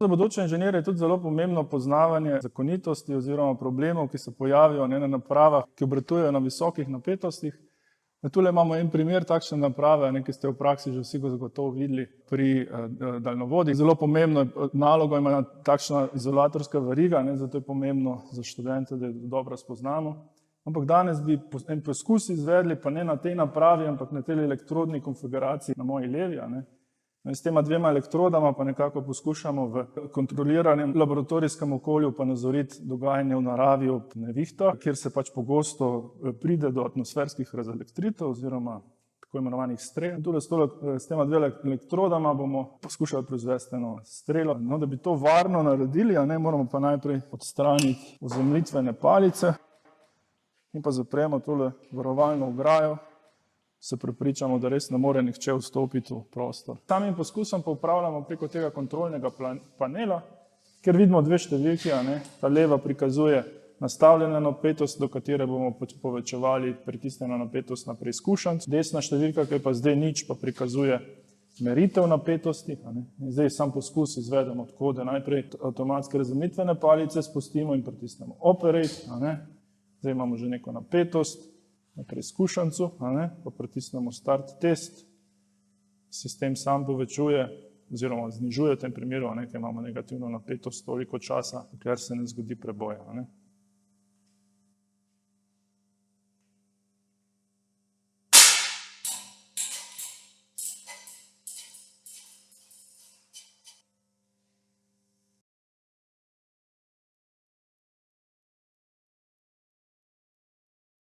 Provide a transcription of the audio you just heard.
Za bodoče inženirje je tudi zelo pomembno poznavanje zakonitosti oziroma problemov, ki se pojavijo na napravah, ki obratujejo na visokih napetostih. Tule imamo en primer takšne naprave, ki ste v praksi že vsi zagotovo videli pri daljnovodih. Zelo pomembno nalogo ima takšna izolatorska veriga, zato je pomembno za študente, da jo dobro spoznamo. Ampak danes bi en poskus izvedli, pa ne na tej napravi, ampak na tej elektrodni konfiguraciji na moji levi. S tema dvema elektrodama pa nekako poskušamo v kontroliranem laboratorijskem okolju pa nazoriti dogajanje v naravi ob nevihtah, kjer se pač pogosto pride do atmosferskih razelektritev oziroma tako imenovanih strel. Tule s tema dvema elektrodama bomo poskušali proizvesti eno strelo. Da bi to varno naredili, moramo pa najprej odstraniti ozemljitvene palice in pa zapremo tole varovalno ograjo. Se prepričamo, da res ne more nihče vstopiti v prostor. Samim poskusom pa upravljamo preko tega kontrolnega panela, kjer vidimo dve številki. Ta leva prikazuje nastavljeno napetost, do katere bomo povečevali pritisnjeno napetost na preizkušanec. Desna številka, ki je pa zdaj nič, pa prikazuje meritev napetosti. Zdaj sam poskus izvedemo tako, da najprej avtomatske razmeritvene palice spustimo in pritisnemo operate. Zdaj imamo že neko napetost na preizkušancu, pa pritisnemo start test. Sistem sam povečuje oziroma znižuje v tem primeru, ker imamo negativno napetost toliko časa, dokler se ne zgodi preboja.